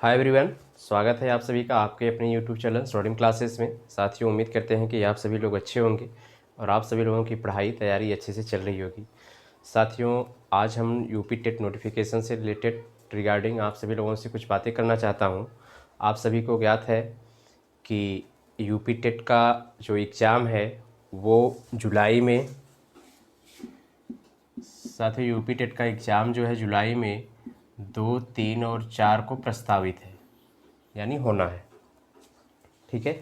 Hi everyone, स्वागत है आप सभी का आपके अपने यूट्यूब चैनल स्टूडेंट क्लासेस में। साथियों, उम्मीद करते हैं कि आप सभी लोग अच्छे होंगे और आप सभी लोगों की पढ़ाई तैयारी अच्छे से चल रही होगी। साथियों, आज हम यूपी टेट नोटिफिकेशन से रिलेटेड रिगार्डिंग आप सभी लोगों से कुछ बातें करना चाहता हूं। आप सभी को ज्ञात है कि यूपी टेट का जो एग्ज़ाम है वो जुलाई में, साथियों यूपी टेट का एग्ज़ाम जो है जुलाई में 2, 3 और 4 को प्रस्तावित है, यानी होना है। ठीक है,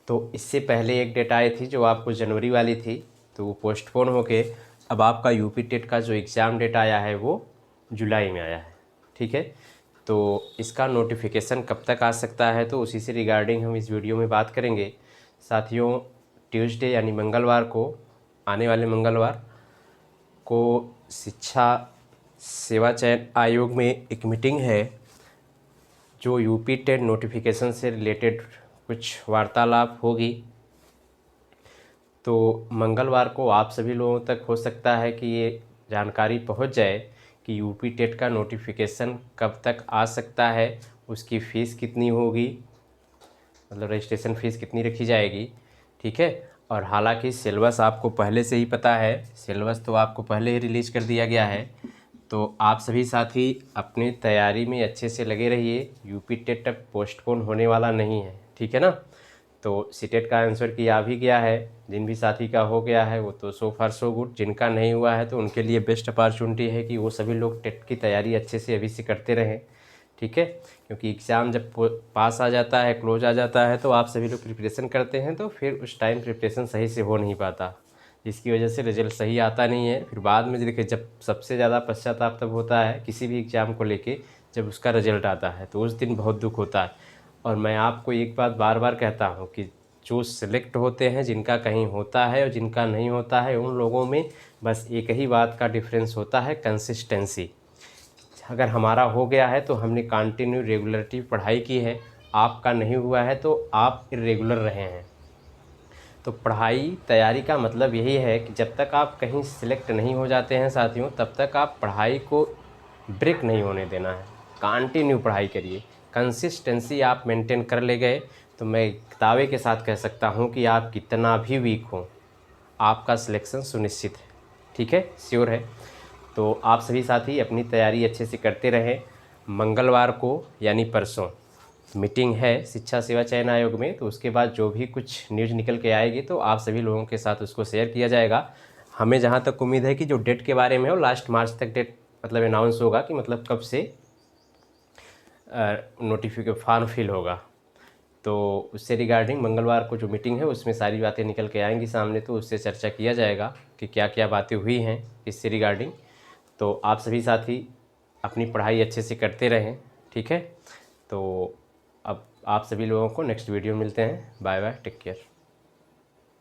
तो इससे पहले एक डेट आई थी जो आपको जनवरी वाली थी, तो वो पोस्टपोन होके अब आपका यूपी टेट का जो एग्ज़ाम डेट आया है वो जुलाई में आया है। ठीक है, तो इसका नोटिफिकेशन कब तक आ सकता है, तो उसी से रिगार्डिंग हम इस वीडियो में बात करेंगे। साथियों, ट्यूसडे यानी मंगलवार को, आने वाले मंगलवार को शिक्षा सेवा चयन आयोग में एक मीटिंग है जो यूपी टेट नोटिफिकेशन से रिलेटेड कुछ वार्तालाप होगी। तो मंगलवार को आप सभी लोगों तक हो सकता है कि ये जानकारी पहुंच जाए कि यूपी टेट का नोटिफिकेशन कब तक आ सकता है, उसकी फ़ीस कितनी होगी, मतलब रजिस्ट्रेशन फ़ीस कितनी रखी जाएगी। ठीक है, और हालांकि सिलेबस आपको पहले से ही पता है, सिलेबस तो आपको पहले ही रिलीज़ कर दिया गया है। तो आप सभी साथी अपनी तैयारी में अच्छे से लगे रहिए, यूपी टेट तक पोस्टपोन होने वाला नहीं है। ठीक है ना। तो सीटेट का आंसर की आ भी गया है, जिन भी साथी का हो गया है वो तो सो फार सो गुड, जिनका नहीं हुआ है तो उनके लिए बेस्ट अपॉर्चुनिटी है कि वो सभी लोग टेट की तैयारी अच्छे से अभी से करते रहें। ठीक है, क्योंकि एग्ज़ाम जब पास आ जाता है, क्लोज आ जाता है, तो आप सभी लोग प्रिपरेशन करते हैं तो फिर उस टाइम प्रिपरेशन सही से हो नहीं पाता, जिसकी वजह से रिजल्ट सही आता नहीं है। फिर बाद में देखिए, जब सबसे ज़्यादा पश्चाताप तब होता है किसी भी एग्ज़ाम को लेके, जब उसका रिजल्ट आता है तो उस दिन बहुत दुख होता है। और मैं आपको एक बात बार बार कहता हूँ कि जो सिलेक्ट होते हैं, जिनका कहीं होता है और जिनका नहीं होता है, उन लोगों में बस एक ही बात का डिफरेंस होता है, कंसिस्टेंसी। अगर हमारा हो गया है तो हमने कंटिन्यू रेगुलरिटी पढ़ाई की है, आपका नहीं हुआ है तो आप इरेगुलर रहे हैं। तो पढ़ाई तैयारी का मतलब यही है कि जब तक आप कहीं सिलेक्ट नहीं हो जाते हैं साथियों, तब तक आप पढ़ाई को ब्रेक नहीं होने देना है, कंटिन्यू पढ़ाई करिए। कंसिस्टेंसी आप मेंटेन कर ले गए तो मैं दावे के साथ कह सकता हूँ कि आप कितना भी वीक हो, आपका सिलेक्शन सुनिश्चित है। ठीक है, श्योर है। तो आप सभी साथी अपनी तैयारी अच्छे से करते रहें। मंगलवार को यानी परसों मीटिंग है शिक्षा सेवा चयन आयोग में, तो उसके बाद जो भी कुछ न्यूज़ निकल के आएगी तो आप सभी लोगों के साथ उसको शेयर किया जाएगा। हमें जहाँ तक उम्मीद है कि जो डेट के बारे में हो, लास्ट मार्च तक डेट मतलब अनाउंस होगा कि मतलब कब से नोटिफिकेशन फॉर्म फिल होगा। तो उससे रिगार्डिंग मंगलवार को जो मीटिंग है उसमें सारी बातें निकल के आएंगी सामने, तो उससे चर्चा किया जाएगा कि क्या क्या बातें हुई हैं इससे रिगार्डिंग। तो आप सभी साथी अपनी पढ़ाई अच्छे से करते रहें। ठीक है, तो अब आप सभी लोगों को नेक्स्ट वीडियो मिलते हैं। Bye bye, take care.